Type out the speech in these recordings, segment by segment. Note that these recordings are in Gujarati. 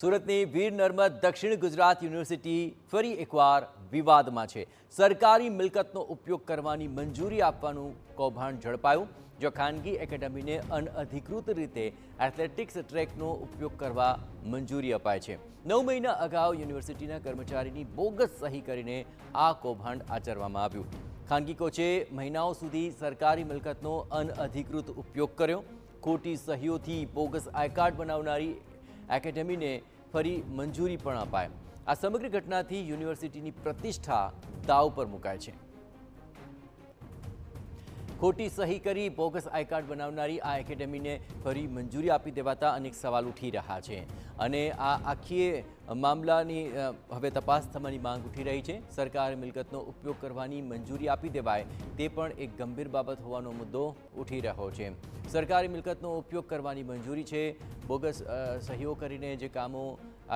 સુરતની વીર નર્મદ દક્ષિણ ગુજરાત યુનિવર્સિટી ફરી એકવાર વિવાદમાં છે। સરકારી મિલકતનો ઉપયોગ કરવાની મંજૂરી આપવાનું કૌભાંડ ઝડપાયું। જો ખાનગી એકેડમીને અનઅધિકૃત રીતે એથ્લેટિક્સ ટ્રેકનો ઉપયોગ કરવા મંજૂરી અપાય છે। 9 મહિના અગાઉ યુનિવર્સિટીના કર્મચારીની બોગસ સહી કરીને આ કૌભાંડ આચરવામાં આવ્યું। ખાનગી કોચે મહિનાઓ સુધી સરકારી મિલકતનો અનઅધિકૃત ઉપયોગ કર્યો। ખોટી સહીઓથી બોગસ આઈ કાર્ડ બનાવનારી એકેડમીને ફરી મંજૂરી પણ અપાય। આ સમગ્ર ઘટનાથી યુનિવર્સિટીની પ્રતિષ્ઠા દાવ પર મુકાય છે। ખોટી સહી કરી બોગસ આઈ કાર્ડ બનાવનારી આ એકેડમીને ફરી મંજૂરી આપી દેવાતા અનેક સવાલ ઉઠી રહ્યા છે અને આ આખી મામલાની હવે તપાસ થવાની માંગ ઉઠી રહી છે। સરકારી મિલકતનો ઉપયોગ કરવાની મંજૂરી આપી દેવાય તે પણ એક ગંભીર બાબત હોવાનો મુદ્દો ઉઠી રહ્યો છે। સરકારી મિલકતનો ઉપયોગ કરવાની મંજૂરી છે, બોગસ સહીઓ કરીને જે કામો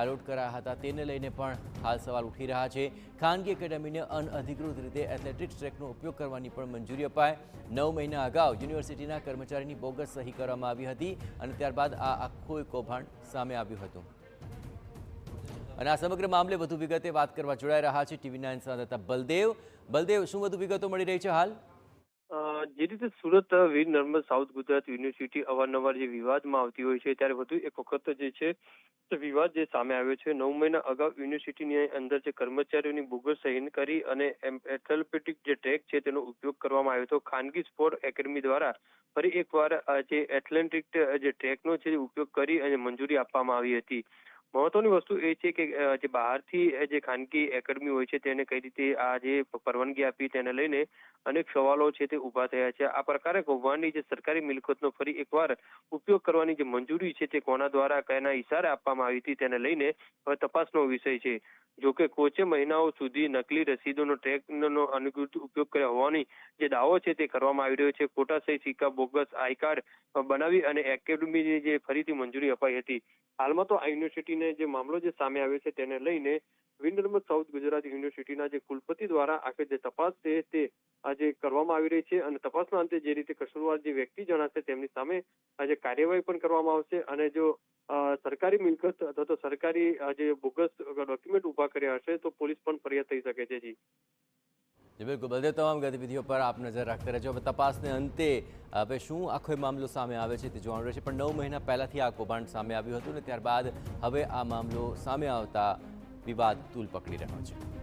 આલોટ કરાયા હતા તેને લઈને પણ હાલ સવાલ ઉઠી રહ્યા છે। ખાનગી એકેડમીને અનઅધિકૃત રીતે એથ્લેટિક્સ ટ્રેકનો ઉપયોગ કરવાની પણ મંજૂરી અપાય। 9 મહિના અગાઉ યુનિવર્સિટીના કર્મચારીની બોગસ સહી કરવામાં આવી હતી અને ત્યારબાદ આ આખું કૌભાંડ સામે આવ્યું હતું અને આ સમગ્ર મામલે વધુ વિગતે વાત કરવા જોડાઈ રહ્યા છે TV9 સંવાદદાતા બલદેવ, શું વધુ વિગતો મળી રહી છે હાલ? જે રીતે સુરત વીર નર્મદ સાઉથ ગુજરાત યુનિવર્સિટી અવારનવાર જે વિવાદમાં આવતી હોય છે ત્યારે વધુ એક વખત જે છે તે વિવાદ જે સામે આવ્યો છે। 9 મહિના અગાઉ યુનિવર્સિટીની અંદર જે કર્મચારીઓની બોગસ સહી કરી અને એથ્લેટિક જે ટ્રેક છે તેનો ઉપયોગ કરવામાં આવ્યો હતો। ખાનગી સ્પોર્ટ એકેડમી દ્વારા ફરી એકવાર જે એથ્લેટિક જે ટ્રેકનો છે ઉપયોગ કરી અને મંજૂરી આપવામાં આવી હતી। મહત્વની વસ્તુ એ છે કે જે બહારથી જે ખાનગી એકેડમી હોય છે તેને કઈ રીતે આ જે પરવાનગી આપી તેને લઈને અનેક સવાલો છે તે ઊભા થયા છે। આ પ્રકારે કૌભાંડની જે સરકારી મિલકતનો ફરી એકવાર ઉપયોગ કરવાની જે મંજૂરી છે તે કોના દ્વારા કયાના ઇશારે આપવામાં આવી હતી તેને લઈને હવે તપાસનો વિષય છે। જોકે કોચે મહિનાઓ સુધી નકલી રસીદોનો ટ્રેકનો અનધિકૃત ઉપયોગ કર્યો હોવાની જે દાવો છે તે કરવામાં આવી રહ્યો છે। ખોટા સહી સિક્કા બોગસ આઈ કાર્ડ બનાવી અને એકેડમીની જે ફરીથી મંજૂરી અપાઈ હતી। હાલમાં તો આ યુનિવર્સિટીને જે મામલો જે સામે આવ્યો છે તેને લઈને વીર નર્મદ સાઉથ ગુજરાત યુનિવર્સિટીના જે કુલપતિ દ્વારા આખી જે તપાસ છે તે આજે કરવામાં આવી રહી છે અને તપાસના અંતે જે રીતે કસૂરવાર જે વ્યક્તિ જણાશે તેમની સામે આજે કાર્યવાહી પણ કરવામાં આવશે અને જો સરકારી મિલકત અથવા તો સરકારી જે બોગસ ડોક્યુમેન્ટ ઊભા કર્યા હશે તો પોલીસ પણ ફરિયાદ થઈ શકે છે। જી બિલકુલ બલદેવ, તમામ ગતિવિધિઓ પર આપ નજર રાખતા રહેજો। હવે તપાસને અંતે હવે શું આખો મામલો સામે આવે છે તે જોવાનું રહેશે, પણ 9 મહિના પહેલાથી આ કૌભાંડ સામે આવ્યું હતું અને ત્યારબાદ હવે આ મામલો સામે આવતા વિવાદ તૂલ પકડી રહ્યો છે।